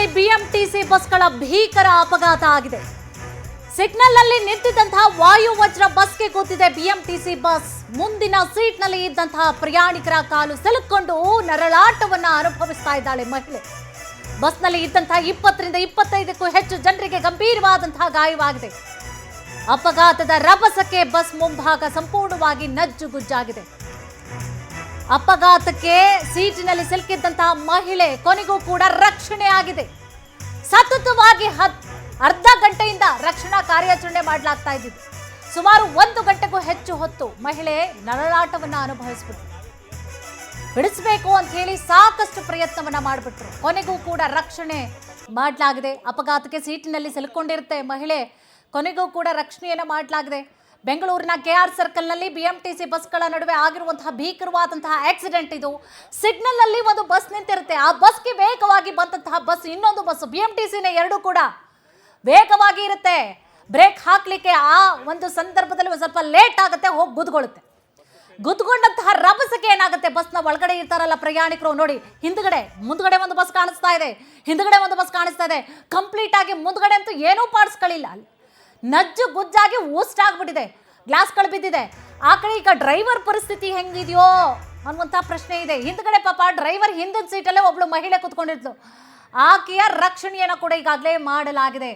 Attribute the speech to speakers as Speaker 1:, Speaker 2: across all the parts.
Speaker 1: ಸಿಗ್ನಲ್ನಲ್ಲಿ BMTC ಬಸ್ಗಳ ಭೀಕರ ಅಪಘಾತ ಆಗಿದೆ. ಸಿಗ್ನಲ್ನಲ್ಲಿ ನಿಂತಿದ್ದಂತಹ ವಾಯು ವಜ್ರ ಬಸ್ಗೆ ಗುದ್ದಿದೆ ಬಿಎಂಟಿಸಿ ಬಸ್. ಮುಂದಿನ ಸೀಟ್ನಲ್ಲಿ ಇದ್ದಂತಹ ಪ್ರಯಾಣಿಕರ ಕಾಲು ಸಿಲುಕೊಂಡು ನರಳಾಟವನ್ನ ಅನುಭವಿಸ್ತಾ ಇದ್ದಾಳೆ ಮಹಿಳೆ. ಬಸ್ನಲ್ಲಿ ಇದ್ದಂತಹ 20 ರಿಂದ 25ಕ್ಕೂ ಹೆಚ್ಚು ಜನರಿಗೆ ಗಂಭೀರವಾದಂತಹ ಗಾಯವಾಗಿದೆ. ಅಪಘಾತದ ರಭಸಕ್ಕೆ ಬಸ್ ಮುಂಭಾಗ ಸಂಪೂರ್ಣವಾಗಿ ನಜ್ಜುಗುಜ್ಜಾಗಿದೆ. ಅಪಘಾತಕ್ಕೆ ಸೀಟಿನಲ್ಲಿ ಸಿಲುಕಿದ್ದಂತಹ ಮಹಿಳೆ ಕೊನೆಗೂ ಕೂಡ ರಕ್ಷಣೆ ಆಗಿದೆ. ಸತತವಾಗಿ ಅರ್ಧ ಗಂಟೆಯಿಂದ ರಕ್ಷಣಾ ಕಾರ್ಯಾಚರಣೆ ಮಾಡಲಾಗ್ತಾ ಇದ್ದಿದ್ದು. ಸುಮಾರು 1 ಗಂಟೆಗೂ ಹೆಚ್ಚು ಹೊತ್ತು ಮಹಿಳೆ ನರಳಾಟವನ್ನ ಅನುಭವಿಸ್ಬಿಟ್ರು. ಬಿಡಿಸಬೇಕು ಅಂತ ಹೇಳಿ ಸಾಕಷ್ಟು ಪ್ರಯತ್ನವನ್ನ ಮಾಡಿಬಿಟ್ರು. ಕೊನೆಗೂ ಕೂಡ ರಕ್ಷಣೆ ಮಾಡಲಾಗಿದೆ. ಅಪಘಾತಕ್ಕೆ ಸೀಟಿನಲ್ಲಿ ಸಿಲುಕೊಂಡಿರುತ್ತೆ ಮಹಿಳೆ. ಕೊನೆಗೂ ಕೂಡ ರಕ್ಷಣೆಯನ್ನ ಮಾಡಲಾಗಿದೆ. ಬೆಂಗಳೂರಿನ ಕೆಆರ್ ಸರ್ಕಲ್ನಲ್ಲಿ ಬಿಎಂಟಿಸಿ ಬಸ್ಗಳ ನಡುವೆ ಆಗಿರುವಂತಹ ಭೀಕರವಾದಂತಹ ಆಕ್ಸಿಡೆಂಟ್ ಇದು. ಸಿಗ್ನಲ್ನಲ್ಲಿ ಒಂದು ಬಸ್ ನಿಂತಿರುತ್ತೆ. ಆ ಬಸ್ಗೆ ವೇಗವಾಗಿ ಬಂದಂತಹ ಬಸ್ ಇನ್ನೊಂದು ಬಸ್ ಬಿಎಂಟಿಸಿನ ಎರಡೂ ಕೂಡ ವೇಗವಾಗಿ ಇರುತ್ತೆ. ಬ್ರೇಕ್ ಹಾಕ್ಲಿಕ್ಕೆ ಆ ಒಂದು ಸಂದರ್ಭದಲ್ಲಿ ಸ್ವಲ್ಪ ಲೇಟ್ ಆಗುತ್ತೆ, ಹೋಗಿ ಗುದ್ಕೊಳ್ಳುತ್ತೆ. ಗುದ್ಕೊಂಡಂತಹ ರಭಸಕ್ಕೆ ಏನಾಗುತ್ತೆ, ಬಸ್ನ ಒಳಗಡೆ ಇರ್ತಾರಲ್ಲ ಪ್ರಯಾಣಿಕರು, ನೋಡಿ ಮುಂದ್ಗಡೆ ಒಂದು ಬಸ್ ಕಾಣಿಸ್ತಾ ಇದೆ, ಹಿಂದ್ಗಡೆ ಒಂದು ಬಸ್ ಕಾಣಿಸ್ತಾ ಇದೆ. ಕಂಪ್ಲೀಟ್ ಆಗಿ ಮುಂದ್ಗಡೆ ಅಂತೂ ಏನೂ ಪಾಡಿಸ್ಕೊಳ್ಳಿಲ್ಲ. ನಜ್ಜು ಗುಜ್ಜಾಗಿ ಊಸ್ಟಾಗ್ಬಿಟ್ಟಿದೆ, ಗ್ಲಾಸ್ಗಳು ಬಿದ್ದಿದೆ. ಆ ಕಡೆ ಈಗ ಡ್ರೈವರ್ ಪರಿಸ್ಥಿತಿ ಹೆಂಗಿದೆಯೋ ಅನ್ನುವಂಥ ಪ್ರಶ್ನೆ ಇದೆ. ಹಿಂದ್ಗಡೆ ಪಾಪ ಡ್ರೈವರ್ ಹಿಂದಿನ ಸೀಟಲ್ಲೇ ಒಬ್ಳು ಮಹಿಳೆ ಕುತ್ಕೊಂಡಿದ್ಲು. ಆಕೆಯ ರಕ್ಷಣೆಯನ್ನು ಕೂಡ ಈಗಾಗಲೇ ಮಾಡಲಾಗಿದೆ.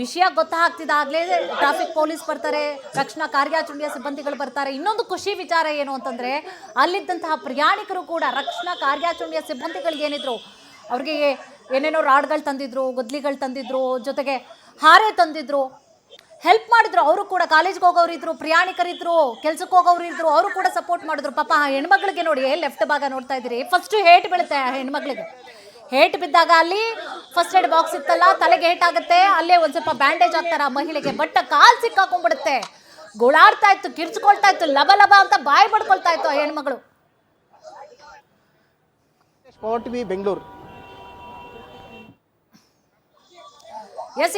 Speaker 1: ವಿಷಯ ಗೊತ್ತಾಗ್ತಿದ್ದಾಗಲೇ ಟ್ರಾಫಿಕ್ ಪೊಲೀಸ್ ಬರ್ತಾರೆ, ರಕ್ಷಣಾ ಕಾರ್ಯಾಚರಣೆಯ ಸಿಬ್ಬಂದಿಗಳು ಬರ್ತಾರೆ. ಇನ್ನೊಂದು ಖುಷಿ ವಿಚಾರ ಏನು ಅಂತಂದರೆ, ಅಲ್ಲಿದ್ದಂತಹ ಪ್ರಯಾಣಿಕರು ಕೂಡ ರಕ್ಷಣಾ ಕಾರ್ಯಾಚರಣೆಯ ಸಿಬ್ಬಂದಿಗಳಿಗೆ ಏನಿದ್ರು, ಅವ್ರಿಗೆ ಏನೇನೋ ರಾಡ್ಗಳು ತಂದಿದ್ರು, ಗುದ್ಲಿಗಳು ತಂದಿದ್ರು, ಜೊತೆಗೆ ಹಾರೆ ತಂದಿದ್ರು, ಹೆಲ್ಪ್ ಮಾಡಿದ್ರು. ಅವರು ಕೂಡ ಕಾಲೇಜ್ಗೆ ಹೋಗೋರು ಇದ್ರು, ಪ್ರಯಾಣಿಕರಿದ್ರು, ಕೆಲ್ಸಕ್ಕೆ ಹೋಗೋರು ಇದ್ರು, ಅವರು ಕೂಡ ಸಪೋರ್ಟ್ ಮಾಡಿದ್ರು. ಪಾಪ ಹೆಣ್ಮಕ್ಳಿಗೆ ನೋಡಿ, ಲೆಫ್ಟ್ ಭಾಗ ನೋಡ್ತಾ ಇದ್ದೀರಿ, ಫಸ್ಟ್ ಹೇಟ್ ಬೀಳುತ್ತೆ ಹೆಣ್ಮಕ್ಳಿಗೆ. ಹೇಟ್ ಬಿದ್ದಾಗ ಅಲ್ಲಿ ಫಸ್ಟ್ ಏಡ್ ಬಾಕ್ಸ್ ಇತ್ತಲ್ಲ, ತಲೆಗೆ ಹೇಟ್ ಆಗುತ್ತೆ, ಅಲ್ಲೇ ಒಂದು ಸ್ವಲ್ಪ ಬ್ಯಾಂಡೇಜ್ ಹಾಕ್ತಾರೆ ಆ ಮಹಿಳೆಗೆ. ಬಟ್ ಕಾಲು ಸಿಕ್ಕಾಕೊಂಡ್ಬಿಡುತ್ತೆ, ಗೋಳಾಡ್ತಾ ಇತ್ತು, ಕಿರ್ಚ್ಕೊಳ್ತಾ ಇತ್ತು, ಲಬ ಲಬ ಅಂತ ಬಾಯಿ ಬಡ್ಕೊಳ್ತಾ ಇತ್ತು ಆ ಹೆಣ್ಮಗಳು.
Speaker 2: ಬೆಂಗಳೂರು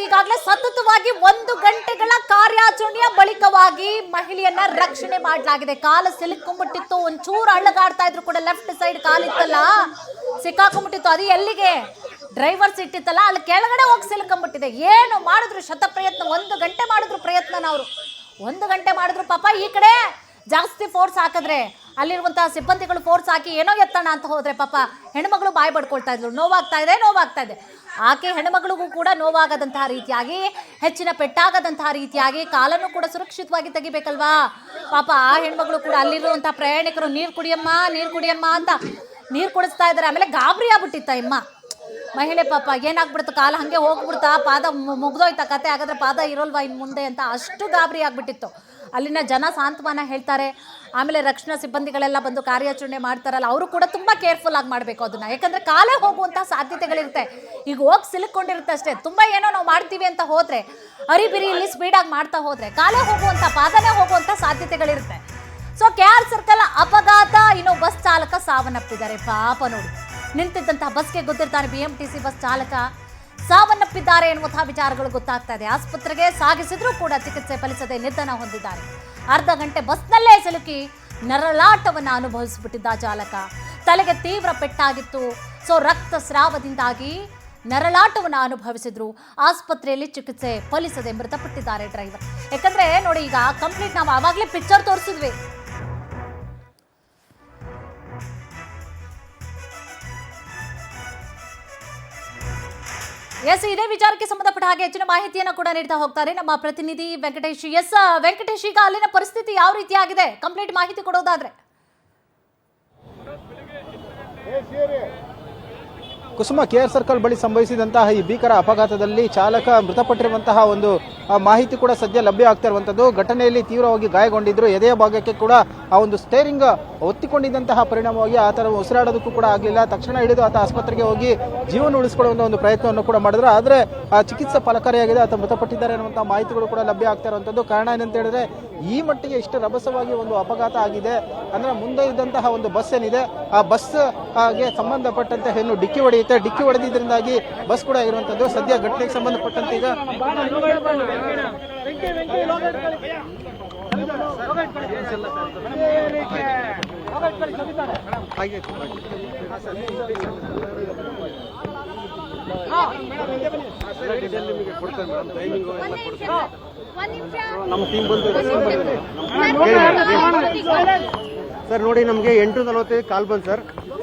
Speaker 1: ಈಗಾಗಲೇ ಸತತವಾಗಿ 1 ಗಂಟೆಗಳ ಕಾರ್ಯಾಚರಣೆಯ ಬಳಿಕವಾಗಿ ಮಹಿಳೆಯನ್ನ ರಕ್ಷಣೆ ಮಾಡಲಾಗಿದೆ. ಕಾಲು ಸಿಲುಕೊಂಡ್ಬಿಟ್ಟಿತ್ತು, ಒಂಚೂರು ಅಳ್ಳಗಾಡ್ತಾ ಇದ್ರು ಕೂಡ, ಲೆಫ್ಟ್ ಸೈಡ್ ಕಾಲಿತ್ತಲ್ಲ ಸಿಕ್ಕಾಕೊಂಡ್ಬಿಟ್ಟಿತ್ತು. ಅದು ಎಲ್ಲಿಗೆ, ಡ್ರೈವರ್ ಸೀಟ್ ಇತ್ತಲ್ಲ ಅಲ್ಲಿ ಕೆಳಗಡೆ ಹೋಗಿ ಸಿಲುಕೊಂಡ್ಬಿಟ್ಟಿದೆ. ಏನು ಮಾಡಿದ್ರು ಶತಪ್ರಯತ್ನ, 1 ಗಂಟೆ ಮಾಡಿದ್ರು ಪ್ರಯತ್ನನ ಅವರು. 1 ಗಂಟೆ ಮಾಡಿದ್ರು ಪಾಪ. ಈ ಕಡೆ ಜಾಸ್ತಿ ಫೋರ್ಸ್ ಹಾಕಿದ್ರೆ, ಅಲ್ಲಿರುವಂತಹ ಸಿಬ್ಬಂದಿಗಳು ಫೋರ್ಸ್ ಹಾಕಿ ಏನೋ ಎತ್ತಣ ಅಂತ ಹೋದ್ರೆ ಪಾಪ ಹೆಣ್ಮಗಳು ಬಾಯಿ ಬಡ್ಕೊಳ್ತಾ ಇದ್ರು. ನೋವಾಗ್ತಾ ಇದೆ. ಆಕೆ ಹೆಣ್ಮಗಳಿಗೂ ಕೂಡ ನೋವಾಗದಂತಹ ರೀತಿಯಾಗಿ, ಹೆಚ್ಚಿನ ಪೆಟ್ಟಾಗದಂತಹ ರೀತಿಯಾಗಿ ಕಾಲನ್ನು ಕೂಡ ಸುರಕ್ಷಿತವಾಗಿ ತೆಗಿಬೇಕಲ್ವಾ. ಪಾಪ ಆ ಹೆಣ್ಮಗಳು ಕೂಡ ಅಲ್ಲಿರುವಂತಹ ಪ್ರಯಾಣಿಕರು ನೀರು ಕುಡಿಯಮ್ಮ ಅಂತ ನೀರು ಕುಡಿಸ್ತಾ ಇದ್ದಾರೆ. ಆಮೇಲೆ ಗಾಬರಿ ಆಗ್ಬಿಟ್ಟಿತ್ತ ಮಹಿಳೆ ಪಾಪ. ಏನಾಗ್ಬಿಡ್ತು, ಕಾಲ ಹಾಗೆ ಹೋಗ್ಬಿಡ್ತಾ, ಪಾದ ಮುಗ್ದೋಯ್ತಾ ಕತೆ, ಹಾಗಾದ್ರೆ ಪಾದ ಇರೋಲ್ವಾ ಇನ್ನು ಮುಂದೆ ಅಂತ ಅಷ್ಟು ಗಾಬರಿ ಆಗ್ಬಿಟ್ಟಿತ್ತು. ಅಲ್ಲಿನ ಜನ ಸಾಂತ್ವನ ಹೇಳ್ತಾರೆ. ಆಮೇಲೆ ರಕ್ಷಣಾ ಸಿಬ್ಬಂದಿಗಳೆಲ್ಲ ಬಂದು ಕಾರ್ಯಾಚರಣೆ ಮಾಡ್ತಾರಲ್ಲ, ಅವರು ಕೂಡ ತುಂಬ ಕೇರ್ಫುಲ್ ಆಗಿ ಮಾಡಬೇಕು ಅದನ್ನ. ಯಾಕಂದರೆ ಕಾಲೇ ಹೋಗುವಂಥ ಸಾಧ್ಯತೆಗಳಿರುತ್ತೆ. ಈಗ ಹೋಗಿ ಸಿಲುಕೊಂಡಿರುತ್ತೆ ಅಷ್ಟೇ. ತುಂಬ ಏನೋ ನಾವು ಮಾಡ್ತೀವಿ ಅಂತ ಹೋದರೆ, ಅರಿಬಿರಿ ಇಲ್ಲಿ ಸ್ಪೀಡಾಗಿ ಮಾಡ್ತಾ ಹೋದರೆ ಕಾಲೇ ಹೋಗುವಂಥ, ಪಾದನೇ ಹೋಗುವಂಥ ಸಾಧ್ಯತೆಗಳಿರುತ್ತೆ. ಸೊ ಕೆಆರ್ ಸರ್ಕಲ್ ಅಪಘಾತ, ಇನ್ನು ಬಸ್ ಚಾಲಕ ಸಾವನ್ನಪ್ಪಿದ್ದಾರೆ. ಪಾಪ ನೋಡಿ, ನಿಂತಿದ್ದಂತಹ ಬಸ್ಗೆ ಗುದ್ದಿರ್ತಾನೆ ಬಿಎಂಟಿಸಿ ಬಸ್ ಚಾಲಕ, ಸಾವನ್ನಪ್ಪಿದ್ದಾರೆ ಎನ್ನುವಂತಹ ವಿಚಾರಗಳು ಗೊತ್ತಾಗ್ತಾ ಇದೆ. ಆಸ್ಪತ್ರೆಗೆ ಸಾಗಿಸಿದ್ರೂ ಕೂಡ ಚಿಕಿತ್ಸೆ ಫಲಿಸದೆ ನಿಧನ ಹೊಂದಿದ್ದಾರೆ. ಅರ್ಧ ಗಂಟೆ ಬಸ್ನಲ್ಲೇ ಸಿಲುಕಿ ನರಳಾಟವನ್ನು ಅನುಭವಿಸಿಬಿಟ್ಟಿದ್ದ ಚಾಲಕ. ತಲೆಗೆ ತೀವ್ರ ಪೆಟ್ಟಾಗಿತ್ತು. ಸೊ ರಕ್ತಸ್ರಾವದಿಂದಾಗಿ ನರಳಾಟವನ್ನು ಅನುಭವಿಸಿದ್ರು. ಆಸ್ಪತ್ರೆಯಲ್ಲಿ ಚಿಕಿತ್ಸೆ ಫಲಿಸದೆ ಮೃತಪಟ್ಟಿದ್ದಾರೆ ಡ್ರೈವರ್. ಯಾಕಂದ್ರೆ ನೋಡಿ, ಈಗ ಕಂಪ್ಲೀಟ್ ನಾವು ಆವಾಗಲೇ ಪಿಕ್ಚರ್ ತೋರಿಸಿದ್ವಿ. ಇದೇ ವಿಚಾರಕ್ಕೆ ಸಂಬಂಧಪಟ್ಟ ಹಾಗೆ ಹೆಚ್ಚಿನ ಮಾಹಿತಿಯನ್ನು ಕೂಡ ನೀಡ್ತಾ ಹೋಗ್ತಾರೆ ನಮ್ಮ ಪ್ರತಿನಿಧಿ ವೆಂಕಟೇಶ್. ವೆಂಕಟೇಶ್, ಈಗ ಅಲ್ಲಿನ ಪರಿಸ್ಥಿತಿ ಯಾವ ರೀತಿ ಆಗಿದೆ, ಕಂಪ್ಲೀಟ್ ಮಾಹಿತಿ ಕೊಡೋದಾದ್ರೆ?
Speaker 2: ಕುಸುಮ, ಕೆಆರ್ ಸರ್ಕಲ್ ಬಳಿ ಸಂಭವಿಸಿದಂತಹ ಈ ಭೀಕರ ಅಪಘಾತದಲ್ಲಿ ಚಾಲಕ ಮೃತಪಟ್ಟಿರುವಂತಹ ಒಂದು ಮಾಹಿತಿ ಕೂಡ ಸದ್ಯ ಲಭ್ಯ ಆಗ್ತಾ ಇರುವಂತದ್ದು. ಘಟನೆಯಲ್ಲಿ ತೀವ್ರವಾಗಿ ಗಾಯಗೊಂಡಿದ್ರು. ಎದೆಯ ಭಾಗಕ್ಕೆ ಕೂಡ ಆ ಒಂದು ಸ್ಟೇರಿಂಗ್ ಒತ್ತಿಕೊಂಡಿದ್ದಂತಹ ಪರಿಣಾಮವಾಗಿ ಆತ ಉಸಿರಾಡೋದಕ್ಕೂ ಕೂಡ ಆಗಲಿಲ್ಲ. ತಕ್ಷಣ ಹಿಡಿದು ಆತ ಆಸ್ಪತ್ರೆಗೆ ಹೋಗಿ ಜೀವನ ಉಳಿಸಿಕೊಳ್ಳುವಂತಹ ಒಂದು ಪ್ರಯತ್ನವನ್ನು ಕೂಡ ಮಾಡಿದ್ರು. ಆದರೆ ಚಿಕಿತ್ಸೆ ಫಲಕಾರಿಯಾಗಿದೆ, ಆತ ಮೃತಪಟ್ಟಿದ್ದಾರೆ ಅನ್ನುವಂತಹ ಮಾಹಿತಿಗಳು ಕೂಡ ಲಭ್ಯ ಆಗ್ತಾ ಇರುವಂತದ್ದು. ಕಾರಣ ಏನಂತ ಹೇಳಿದ್ರೆ, ಈ ಮಟ್ಟಿಗೆ ಇಷ್ಟು ರಭಸವಾಗಿ ಒಂದು ಅಪಘಾತ ಆಗಿದೆ ಅಂದ್ರೆ, ಮುಂದೆ ಇದ್ದಂತಹ ಒಂದು ಬಸ್ ಏನಿದೆ, ಆ ಬಸ್ಗೆ ಸಂಬಂಧಪಟ್ಟಂತೆ ಏನು ಡಿಕ್ಕಿ ಹೊಡೆದಿದ್ದರಿಂದಾಗಿ ಬಸ್ ಕೂಡ ಇರುವಂತದ್ದು. ಸದ್ಯ ಘಟನೆಗೆ ಸಂಬಂಧಪಟ್ಟಂತೆ ಈಗ
Speaker 3: ನಮ್ಮ ಟೀಮ್ ಬಂದು ಸರ್ ನೋಡಿ, ನಮಗೆ 8:45 ಕಾಲ್ ಬಂತು ಸರ್.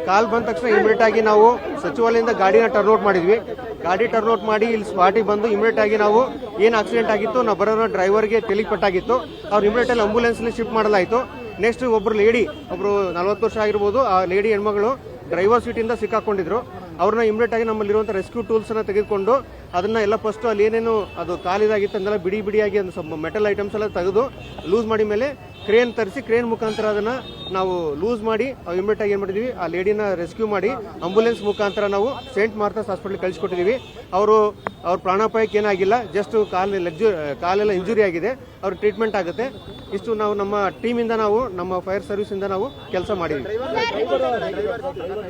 Speaker 3: ಕಾಲ್ ಬಂದ ತಕ್ಷಣ ಇಮಿಡಿಯೇಟ್ ಆಗಿ ನಾವು ಸಚಿವಾಲಯದಿಂದ ಗಾಡಿನ ಟರ್ನ್ಔಟ್ ಮಾಡಿದ್ವಿ. ಗಾಡಿ ಟರ್ನ್ಔಟ್ ಮಾಡಿ ಇಲ್ಲಿ ಸ್ಪಾಟಿಗೆ ಬಂದು ಇಮಿಡಿಯೇಟ್ ಆಗಿ ನಾವು ಏನು ಆಕ್ಸಿಡೆಂಟ್ ಆಗಿತ್ತು, ನಾವು ಬರೋ ಡ್ರೈವರ್ಗೆ ತಲೆಗೆ ಪಟ್ಟಾಗಿತ್ತು, ಅವ್ರು ಇಮಿಡಿಯೇಟ್ ಅಲ್ಲಿ ಆಂಬುಲೆನ್ಸ್ಲಿ ಶಿಫ್ಟ್ ಮಾಡಲಾಯಿತು. ನೆಕ್ಸ್ಟ್ ಒಬ್ಬರು ಲೇಡಿ, ಒಬ್ಬರು 40 ವರ್ಷ ಆಗಿರ್ಬೋದು, ಆ ಲೇಡಿ ಹೆಣ್ಮಗಳು ಡ್ರೈವರ್ ಸೀಟಿಂದ ಸಿಕ್ಕಾಕೊಂಡಿದ್ರು. ಅವ್ರನ್ನ ಇಮಿಡಿಯೇಟ್ ಆಗಿ ನಮ್ಮಲ್ಲಿರುವಂಥ ರೆಸ್ಕ್ಯೂ ಟೂಲ್ಸನ್ನು ತೆಗೆದುಕೊಂಡು ಅದನ್ನ ಎಲ್ಲ ಫಸ್ಟ್ ಅಲ್ಲಿ ಏನೇನು ಅದು ಕಾಲಿದಾಗಿತ್ತು ಅಂದೆಲ್ಲ ಬಿಡಿಯಾಗಿ ಒಂದು ಸ್ವಲ್ಪ ಮೆಟಲ್ ಐಟಮ್ಸ್ ಎಲ್ಲ ತೆಗೆದು ಲೂಸ್ ಮಾಡಿ ಮೇಲೆ ಕ್ರೇನ್ ತರಿಸಿ ಕ್ರೇನ್ ಮುಖಾಂತರ ಅದನ್ನ ನಾವು ಲೂಸ್ ಮಾಡಿ ಇಮಿಡಿಯೇಟ್ ಆಗಿ ಏನು ಮಾಡಿದ್ವಿ, ಆ ಲೇಡಿನ ರೆಸ್ಕ್ಯೂ ಮಾಡಿ ಆಂಬುಲೆನ್ಸ್ ಮುಖಾಂತರ ನಾವು ಸೇಂಟ್ ಮಾರ್ಥಾಸ್ ಹಾಸ್ಪಿಟಲ್ ಕಳಿಸ್ಕೊಟ್ಟಿದ್ದೀವಿ. ಅವ್ರ ಪ್ರಾಣಾಪಾಯಕ್ಕೆ ಏನಾಗಿಲ್ಲ, ಜಸ್ಟ್ ಕಾಲೆಲ್ಲ ಇಂಜುರಿ ಆಗಿದೆ, ಅವ್ರ ಟ್ರೀಟ್ಮೆಂಟ್ ಆಗುತ್ತೆ. ಇಷ್ಟು ನಾವು ನಮ್ಮ ಟೀಮಿಂದ ನಾವು ನಮ್ಮ ಫೈರ್ ಸರ್ವಿಸ್ ಇಂದ ನಾವು ಕೆಲಸ ಮಾಡಿದ್ವಿ.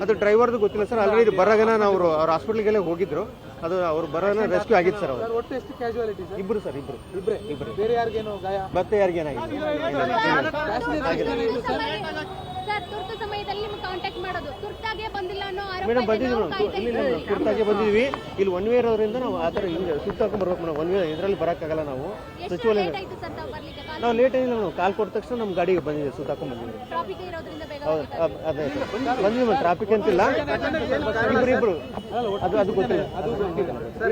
Speaker 3: ಅದು ಡ್ರೈವರ್ದು ಗೊತ್ತಿಲ್ಲ ಸರ್, ಆಲ್ರೆಡಿ ಬರಗನ ನಾವು ಅವ್ರ ಹಾಸ್ಪಿಟಲ್ಗೆಲ್ಲ ಹೋಗಿದ್ರು, ಅದು ಅವ್ರು ಬರೋನ ರೆಸ್ಕ್ಯೂ ಆಗಿತ್ತು ಸರ್. ಅವರು ಇಬ್ರು ಸರ್, ಇಬ್ರು
Speaker 2: ಬೇರೆ ಯಾರಿಗೇನು ಗಾಯ?
Speaker 3: ಮತ್ತೆ ಯಾರಿಗೇನಾಗಿದೆ ಮೇಡಮ್? ಬಂದಿದ್ವಿ ನಾವು, ತುರ್ತಾಗೆ ಬಂದಿದ್ವಿ. ಇಲ್ಲಿ ಒನ್ ವೇ ಇರೋದ್ರಿಂದ ನಾವು ಆ ಥರ ಸುತ್ತಾಕೊಂಡು ಬರ್ಬೇಕು ಮೇಡಮ್. ಒನ್ ವೇ ಇದರಲ್ಲಿ ಬರೋಕ್ಕಾಗಲ್ಲ. ನಾವು ಸಚಿವಾಲಯ ನಾವು ಲೇಟ್ ಆಗಿಲ್ಲ, ನಾವು ಕಾಲ್ ಕೊಟ್ಟ ತಕ್ಷಣ ನಮ್ಮ ಗಾಡಿಗೆ ಬಂದಿದ್ದೀವಿ, ಸುತ್ತಾಕೊಂಡು ಬಂದಿದ್ದೀವಿ. ಹೌದು, ಅದೇ ಬಂದಿದ್ವಿ ಮೇಡಮ್. ಟ್ರಾಫಿಕ್ ಅಂತಿಲ್ಲ, ಇಬ್ರು ಅದು ಗೊತ್ತಿಲ್ಲ,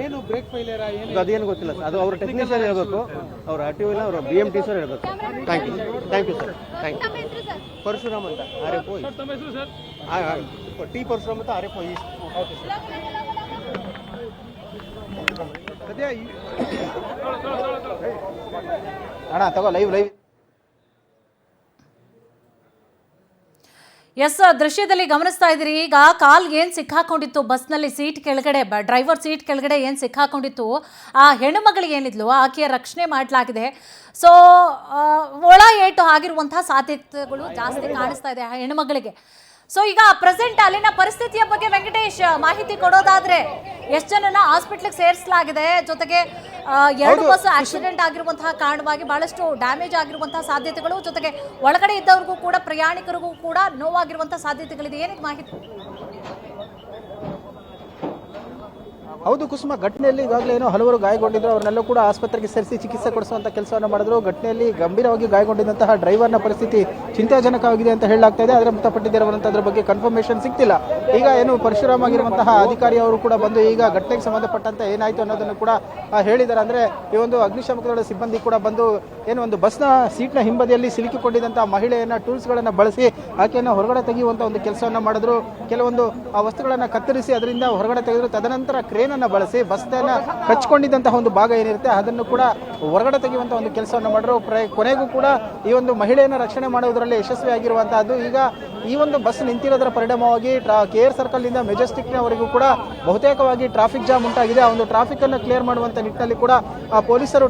Speaker 2: ಏನು ಬ್ರೇಕ್ ಫೇಲಿಯರ್
Speaker 3: ಅದೇನು ಗೊತ್ತಿಲ್ಲ ಸರ್. ಅದು ಅವ್ರ ಟೆಕ್ನಿಷಿಯನ್ ಹೇಳ್ಬೇಕು, ಅವ್ರ RTO ಇಲ್ಲ, ಅವ್ರ BMT ಸರ್ ಹೇಳ್ಬೇಕು. Thank you sir, thank you. Parashuram ಅಂತ RFO, T ಪರಶುರಾಮ್ ಅಂತ RFO. Okay sir.
Speaker 2: ಅಣ್ಣ ತಗೋ ಲೈವ್.
Speaker 1: ಎಸ್, ದೃಶ್ಯದಲ್ಲಿ ಗಮನಿಸ್ತಾ ಇದ್ದೀರಿ. ಈಗ ಕಾಲ್ ಏನು ಸಿಕ್ಕಾಕೊಂಡಿತ್ತು ಬಸ್ನಲ್ಲಿ, ಸೀಟ್ ಕೆಳಗಡೆ, ಡ್ರೈವರ್ ಸೀಟ್ ಕೆಳಗಡೆ ಏನು ಸಿಕ್ಕಾಕೊಂಡಿತ್ತು, ಆ ಹೆಣ್ಣುಮಗಳಿಗೆ ಏನಿದ್ಲು ಆಕೆಯ ರಕ್ಷಣೆ ಮಾಡಲಾಗಿದೆ. ಸೊ ಒಳ ಏಟು ಆಗಿರುವಂತಹ ಸಾಧ್ಯತೆಗಳು ಜಾಸ್ತಿ ಕಾಣಿಸ್ತಾ ಇದೆ ಆ ಹೆಣ್ಣುಮಗಳಿಗೆ. ಸೊ ಈಗ ಪ್ರೆಸೆಂಟ್ ಅಲ್ಲಿನ ಪರಿಸ್ಥಿತಿಯ ಬಗ್ಗೆ ವೆಂಕಟೇಶ್ ಮಾಹಿತಿ ಕೊಡೋದಾದ್ರೆ, ಎಷ್ಟು ಜನನ ಹಾಸ್ಪಿಟ್ಲಿಗೆ ಸೇರಿಸಲಾಗಿದೆ, ಜೊತೆಗೆ 2 ಬಸ್ ಆಕ್ಸಿಡೆಂಟ್ ಆಗಿರುವಂತಹ ಕಾರಣವಾಗಿ ಬಹಳಷ್ಟು ಡ್ಯಾಮೇಜ್ ಆಗಿರುವಂತಹ ಸಾಧ್ಯತೆಗಳು, ಜೊತೆಗೆ ಒಳಗಡೆ ಇದ್ದವ್ರಿಗೂ ಕೂಡ ಪ್ರಯಾಣಿಕರಿಗೂ ಕೂಡ ನೋವಾಗಿರುವಂತಹ ಸಾಧ್ಯತೆಗಳಿದೆ, ಏನಿದೆ ಮಾಹಿತಿ?
Speaker 2: ಹೌದು ಕುಸುಮ, ಘಟನೆಯಲ್ಲಿ ಈಗಾಗಲೇ ಏನೋ ಹಲವರು ಗಾಯಗೊಂಡಿದ್ರು, ಅವರನ್ನೆಲ್ಲ ಕೂಡ ಆಸ್ಪತ್ರೆಗೆ ಸೇರಿಸಿ ಚಿಕಿತ್ಸೆ ಕೊಡಿಸುವಂತ ಕೆಲಸವನ್ನು ಮಾಡಿದ್ರು. ಘಟನೆಯಲ್ಲಿ ಗಂಭೀರವಾಗಿ ಗಾಯಗೊಂಡಿದ್ದಂತಹ ಡ್ರೈವರ್ನ ಪರಿಸ್ಥಿತಿ ಚಿಂತಾಜನಕವಾಗಿದೆ ಅಂತ ಹೇಳಲಾಗ್ತಾ ಇದೆ. ಆದರೆ ಮೃತಪಟ್ಟಿದ್ದರ ಬಗ್ಗೆ ಕನ್ಫರ್ಮೇಷನ್ ಸಿಗ್ತಿಲ್ಲ. ಈಗ ಏನು ಪರಶುರಾಮ್ ಆಗಿರುವಂತಹ ಅಧಿಕಾರಿ ಅವರು ಕೂಡ ಬಂದು ಈಗ ಘಟನೆಗೆ ಸಂಬಂಧಪಟ್ಟಂತೆ ಏನಾಯ್ತು ಅನ್ನೋದನ್ನು ಕೂಡ ಹೇಳಿದ್ದಾರೆ. ಅಂದ್ರೆ ಈ ಒಂದು ಅಗ್ನಿಶಾಮಕ ದಳದ ಸಿಬ್ಬಂದಿ ಕೂಡ ಬಂದು ಏನು ಒಂದು ಬಸ್ನ ಸೀಟ್ನ ಹಿಂಬದಿಯಲ್ಲಿ ಸಿಲುಕಿಕೊಂಡಿದ್ದಂತಹ ಮಹಿಳೆಯನ್ನ ಟೂಲ್ಸ್ಗಳನ್ನ ಬಳಸಿ ಆಕೆಯನ್ನು ಹೊರಗಡೆ ತೆಗೆಯುವಂತ ಒಂದು ಕೆಲಸವನ್ನ ಮಾಡಿದ್ರು. ಕೆಲವೊಂದು ಆ ವಸ್ತುಗಳನ್ನ ಕತ್ತರಿಸಿ ಅದರಿಂದ ಹೊರಗಡೆ ತೆಗೆದ್ರು. ತದನಂತರ ಕ್ರೇನ್ ಅನ್ನ ಬಳಸಿ ಬಸ್ನ ಕಚ್ಕೊಂಡಿದ್ದಂತಹ ಒಂದು ಭಾಗ ಏನಿರುತ್ತೆ ಅದನ್ನು ಕೂಡ ಹೊರಗಡೆ ತೆಗೆಯುವಂತ ಒಂದು ಕೆಲಸವನ್ನು ಮಾಡಿದ್ರು. ಕೊನೆಗೂ ಕೂಡ ಈ ಒಂದು ಮಹಿಳೆಯನ್ನ ರಕ್ಷಣೆ ಮಾಡುವುದರಲ್ಲಿ ಯಶಸ್ವಿಯಾಗಿರುವಂತಹದ್ದು. ಈಗ ಈ ಒಂದು ಬಸ್ ನಿಂತಿರೋದರ ಪರಿಣಾಮವಾಗಿ KR ಸರ್ಕಲ್ ನಿಂದ ಮೆಜೆಸ್ಟಿಕ್ನವರೆಗೂ ಕೂಡ ಬಹುತೇಕವಾಗಿ ಟ್ರಾಫಿಕ್ ಜಾಮ್ ಉಂಟಾಗಿದೆ. ಆ ಒಂದು ಟ್ರಾಫಿಕ್ ಅನ್ನು ಕ್ಲಿಯರ್ ಮಾಡುವಂತ ನಿಟ್ಟಿನಲ್ಲಿ ಕೂಡ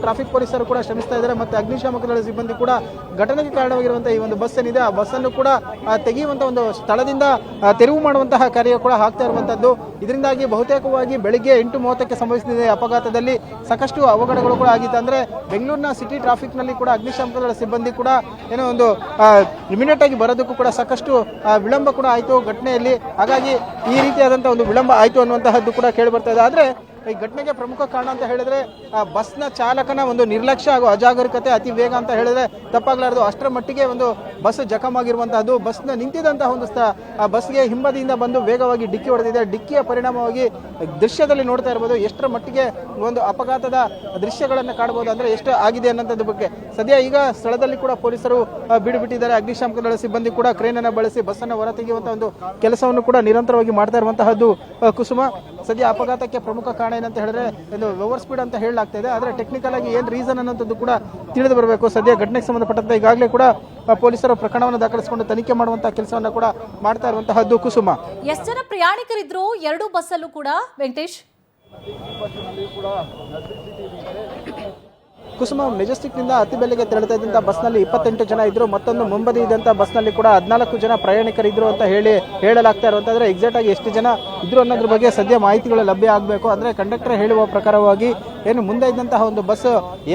Speaker 2: ಟ್ರಾಫಿಕ್ ಪೊಲೀಸರು ಕೂಡ ಶ್ರಮಿಸ್ತಾ ಇದ್ದಾರೆ. ಮತ್ತೆ ಅಗ್ನಿಶಾಮಕ ದಳದ ಸಿಬ್ಬಂದಿ ಕೂಡ ಘಟನೆಗೆ ಕಾರಣವಾಗಿರುವಂತಹ ಈ ಒಂದು ಬಸ್ ಏನಿದೆ ಆ ಬಸ್ ಅನ್ನು ಕೂಡ ತೆಗೆಯುವಂತ ಒಂದು ಸ್ಥಳದಿಂದ ತೆರವು ಮಾಡುವಂತಹ ಕಾರ್ಯ ಕೂಡ ಆಗ್ತಾ ಇರುವಂತದ್ದು. ಇದರಿಂದಾಗಿ ಬಹುತೇಕವಾಗಿ ಬೆಳಿಗ್ಗೆ 8:30ಕ್ಕೆ ಸಂಭವಿಸಿದ ಅಪಘಾತದಲ್ಲಿ ಸಾಕಷ್ಟು ಅವಘಡಗಳು ಕೂಡ ಆಗಿತ್ತು. ಅಂದ್ರೆ ಬೆಂಗಳೂರಿನ ಸಿಟಿ ಟ್ರಾಫಿಕ್ ನಲ್ಲಿ ಕೂಡ ಅಗ್ನಿಶಾಮಕ ದಳದ ಸಿಬ್ಬಂದಿ ಕೂಡ ಏನೋ ಒಂದು ಇಮಿಡಿಯೇಟ್ ಆಗಿ ಬರೋದಕ್ಕೂ ಕೂಡ ಸಾಕಷ್ಟು ವಿಳಂಬ ಕೂಡ ಆಯಿತು ಘಟನೆಯಲ್ಲಿ. ಹಾಗಾಗಿ ಈ ರೀತಿಯಾದಂತಹ ಒಂದು ವಿಳಂಬ ಆಯಿತು ಅನ್ನುವಂತಹದ್ದು ಕೂಡ ಕೇಳಿ ಬರ್ತಾ ಇದೆ. ಆದ್ರೆ ಈ ಘಟನೆಗೆ ಪ್ರಮುಖ ಕಾರಣ ಅಂತ ಹೇಳಿದ್ರೆ ಬಸ್ನ ಚಾಲಕನ ಒಂದು ನಿರ್ಲಕ್ಷ್ಯ ಹಾಗೂ ಅಜಾಗರೂಕತೆ, ಅತಿ ವೇಗ ಅಂತ ಹೇಳಿದ್ರೆ ತಪ್ಪಾಗಲಾರದು. ಅಷ್ಟರ ಮಟ್ಟಿಗೆ ಒಂದು ಬಸ್ ಜಖಮ್ ಆಗಿರುವಂತಹದ್ದು. ಬಸ್ನ ನಿಂತಿದ್ದಂತಹ ಒಂದು ಬಸ್ಗೆ ಹಿಂಬದಿಯಿಂದ ಬಂದು ವೇಗವಾಗಿ ಡಿಕ್ಕಿ ಹೊಡೆದಿದೆ. ಡಿಕ್ಕಿಯ ಪರಿಣಾಮವಾಗಿ ದೃಶ್ಯದಲ್ಲಿ ನೋಡ್ತಾ ಇರಬಹುದು ಎಷ್ಟರ ಮಟ್ಟಿಗೆ ಒಂದು ಅಪಘಾತದ ದೃಶ್ಯಗಳನ್ನು ಕಾಣಬಹುದು, ಅಂದ್ರೆ ಎಷ್ಟು ಆಗಿದೆ ಅನ್ನೋದ್ರ ಬಗ್ಗೆ. ಸದ್ಯ ಈಗ ಸ್ಥಳದಲ್ಲಿ ಕೂಡ ಪೊಲೀಸರು ಬಿಟ್ಟಿದ್ದಾರೆ. ಅಗ್ನಿಶಾಮಕ ದಳ ಸಿಬ್ಬಂದಿ ಕೂಡ ಕ್ರೇನ್ ಅನ್ನು ಬಳಸಿ ಬಸ್ ಅನ್ನು ಹೊರತೆಗೆಯುವಂತಹ ಒಂದು ಕೆಲಸವನ್ನು ಕೂಡ ನಿರಂತರವಾಗಿ ಮಾಡ್ತಾ ಇರುವಂತಹದ್ದು ಕುಸುಮ. ಸದ್ಯ ಅಪಘಾತಕ್ಕೆ ಪ್ರಮುಖ ಕಾರಣ ಏನಂತ ಹೇಳಿದ್ರೆ ಇದು ಓವರ್ ಸ್ಪೀಡ್ ಅಂತ ಹೇಳಲಾಗ್ತಾ ಇದೆ. ಆದ್ರೆ ಟೆಕ್ನಿಕಲ್ ಆಗಿ ಏನ್ ರೀಸನ್ ಅನ್ನೋದು ಕೂಡ ತಿಳಿದು ಬರಬೇಕು. ಸದ್ಯ ಘಟನೆಗೆ ಸಂಬಂಧಪಟ್ಟಂತೆ ಈಗಾಗಲೇ ಕೂಡ ಪೊಲೀಸರು ಪ್ರಕರಣವನ್ನು ದಾಖಲಿಸಿಕೊಂಡು ತನಿಖೆ ಮಾಡುವಂತಹ ಕೆಲಸವನ್ನು ಕೂಡ ಮಾಡ್ತಾ ಇರುವಂತಹದ್ದು ಕುಸುಮ.
Speaker 1: ಎಷ್ಟು ಜನ ಪ್ರಯಾಣಿಕರಿದ್ರು 2 ಬಸ್ಸಲ್ಲೂ ಕೂಡ ವೆಂಕಟೇಶ್?
Speaker 2: ಕುಸುಮ, ಮೆಜೆಸ್ಟಿಕ್ನಿಂದ ಅತಿಬೆಲೆಗೆ ತೆರಳುತ್ತಾ ಇದ್ದಂತಹ ಬಸ್ನಲ್ಲಿ 28 ಜನ ಇದ್ರು. ಮತ್ತೊಂದು ಮುಂಬದಿ ಇದ್ದಂತಹ ಬಸ್ನಲ್ಲಿ ಕೂಡ 14 ಜನ ಪ್ರಯಾಣಿಕರಿದ್ರು ಅಂತ ಹೇಳಲಾಗ್ತಾ ಇರುವಂತಂದ್ರೆ ಎಕ್ಸಾಕ್ಟ್ ಆಗಿ ಎಷ್ಟು ಜನ ಇದ್ರು ಅನ್ನೋದ್ರ ಬಗ್ಗೆ ಸದ್ಯ ಮಾಹಿತಿಗಳು ಲಭ್ಯ ಆಗಬೇಕು. ಅಂದ್ರೆ ಕಂಡಕ್ಟರ್ ಹೇಳುವ ಪ್ರಕಾರವಾಗಿ ಏನು ಮುಂದೆ ಇದ್ದಂತಹ ಒಂದು ಬಸ್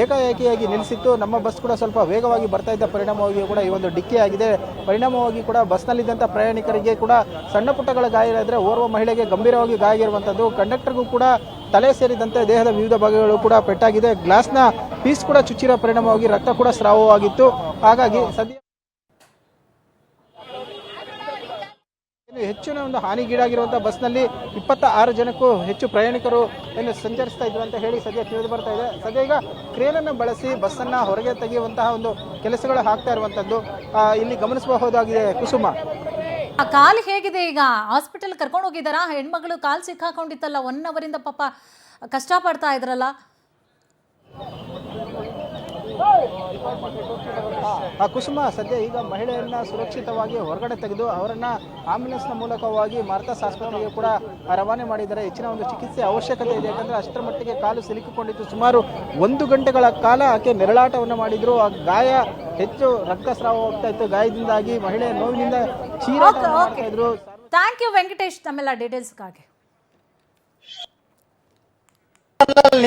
Speaker 2: ಏಕಾಏಕಿಯಾಗಿ ನಿಲ್ಲಿಸಿತ್ತು. ನಮ್ಮ ಬಸ್ ಕೂಡ ಸ್ವಲ್ಪ ವೇಗವಾಗಿ ಬರ್ತಾ ಇದ್ದ ಪರಿಣಾಮವಾಗಿ ಕೂಡ ಈ ಒಂದು ಡಿಕ್ಕಿ ಆಗಿದೆ. ಪರಿಣಾಮವಾಗಿ ಕೂಡ ಬಸ್ನಲ್ಲಿದ್ದಂಥ ಪ್ರಯಾಣಿಕರಿಗೆ ಕೂಡ ಸಣ್ಣ ಪುಟ್ಟಗಳ ಗಾಯ ಇದ್ದರೆ ಓರ್ವ ಮಹಿಳೆಗೆ ಗಂಭೀರವಾಗಿ ಗಾಯ ಆಗಿರುವಂಥದ್ದು. ಕಂಡಕ್ಟರ್ಗೂ ಕೂಡ ತಲೆ ಸೇರಿದಂತೆ ದೇಹದ ವಿವಿಧ ಭಾಗಗಳು ಕೂಡ ಪೆಟ್ಟಾಗಿದೆ. ಗ್ಲಾಸ್ನ ಪೀಸ್ ಕೂಡ ಚುಚ್ಚಿರೋ ಪರಿಣಾಮವಾಗಿ ರಕ್ತ ಕೂಡ ಸ್ರಾವವಾಗಿತ್ತು. ಹಾಗಾಗಿ ಸದ್ಯ ಹೆಚ್ಚಿನ ಒಂದು ಹಾನಿಗೀಡಾಗಿರುವಂತಹ ಬಸ್ನಲ್ಲಿ 26 ಜನಕ್ಕೂ ಹೆಚ್ಚು ಪ್ರಯಾಣಿಕರು ಏನು ಸಂಚರಿಸ್ತಾ ಇದ್ರು ಅಂತ ಹೇಳಿ ಸದ್ಯ ತಿಳಿದು ಬರ್ತಾ ಇದೆ. ಸದ್ಯ ಈಗ ಕ್ರೇನನ್ನು ಬಳಸಿ ಬಸ್ಸನ್ನ ಹೊರಗೆ ತೆಗೆಯುವಂತಹ ಒಂದು ಕೆಲಸಗಳು ಆಗ್ತಾ ಇರುವಂತದ್ದು ಇಲ್ಲಿ ಗಮನಿಸಬಹುದಾಗಿದೆ. ಕುಸುಮ,
Speaker 1: ಆ ಕಾಲು ಹೇಗಿದೆ? ಈಗ ಹಾಸ್ಪಿಟಲ್ ಕರ್ಕೊಂಡು ಹೋಗಿದ್ದಾರಾ? ಹೆಣ್ಮಗಳು ಕಾಲು ಸಿಕ್ಕಾಕೊಂಡಿತ್ತಲ್ಲ, 1 ಅವರಿಂದ ಪಾಪ ಕಷ್ಟಪಡ್ತಾ ಇದ್ರಲ್ಲ.
Speaker 2: ಕುಸುಮ, ಸದ್ಯ ಈಗ ಮಹಿಳೆಯನ್ನ ಸುರಕ್ಷಿತವಾಗಿ ಹೊರಗಡೆ ತೆಗೆದು ಅವರನ್ನ ಆಂಬ್ಯುಲೆನ್ಸ್ನ ಮೂಲಕವಾಗಿ ಮಾರ್ಥಾಸ್ ಆಸ್ಪತ್ರೆಗೆ ಕೂಡ ರವಾನೆ ಮಾಡಿದ್ದಾರೆ. ಹೆಚ್ಚಿನ ಒಂದು ಚಿಕಿತ್ಸೆ ಅವಶ್ಯಕತೆ ಇದೆ, ಯಾಕಂದ್ರೆ ಅಷ್ಟರ ಮಟ್ಟಿಗೆ ಕಾಲು ಸಿಲುಕಿಕೊಂಡಿತ್ತು. ಸುಮಾರು 1 ಗಂಟೆಗಳ ಕಾಲ ಆಕೆ ನೆರಳಾಟವನ್ನು ಮಾಡಿದ್ರು. ಆ ಗಾಯ ಹೆಚ್ಚು ರಕ್ತಸ್ರಾವ ಹೋಗ್ತಾ ಇತ್ತು. ಗಾಯದಿಂದಾಗಿ ಮಹಿಳೆ ನೋವಿನಿಂದ ಚೀರಾಟ ಮಾಡ್ತಾ ಇದ್ರು.
Speaker 1: ಥ್ಯಾಂಕ್ ಯು ವೆಂಕಟೇಶ್, ತಮ್ಮೆಲ್ಲ ಡೀಟೇಲ್ಸ್ಗಾಗಿ.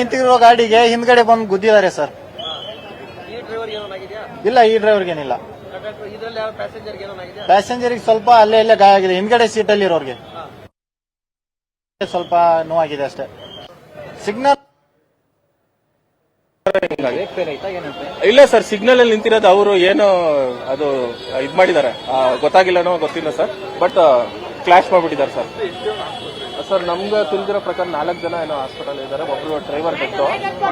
Speaker 4: ನಿಂತಿರುವ ಗಾಡಿಗೆ ಹಿಂದ್ಗಡೆ ಬಂದು ಗುದ್ದಿದ್ದಾರೆ ಸರ್. ಇಲ್ಲ, ಈ ಡ್ರೈವರ್ಗೇನಿಲ್ಲ. ಪ್ಯಾಸೆಂಜರ್ಗೆ ಸ್ವಲ್ಪ ಅಲ್ಲೇ ಇಲ್ಲೇ ಗಾಯ ಆಗಿದೆ. ಹಿಂದ್ಗಡೆ ಸೀಟಲ್ಲಿ ಇರೋರ್ಗೆ ಸ್ವಲ್ಪ ನೋವಾಗಿದೆ ಅಷ್ಟೇ. ಸಿಗ್ನಲ್
Speaker 5: ಇಲ್ಲ ಸರ್, ಸಿಗ್ನಲ್ ಅಲ್ಲಿ ನಿಂತಿರೋದು ಅವರು ಏನು ಅದು ಇದ್ ಮಾಡಿದ್ದಾರೆ ಗೊತ್ತಾಗಿಲ್ಲನೋ ಗೊತ್ತಿಲ್ಲ ಸರ್. ಬಟ್ ಕ್ಲಾಶ್ ಮಾಡ್ಬಿಟ್ಟಿದ್ದಾರೆ ಸರ್. ಸರ್ ನಮ್ಗೆ ತಿಳಿದಿರೋ ಪ್ರಕಾರ 4 ಜನ ಏನೋ ಹಾಸ್ಪಿಟಲ್ ಇದ್ದಾರೆ. ಒಬ್ರು ಡ್ರೈವರ್ ಡೆತ್ತು,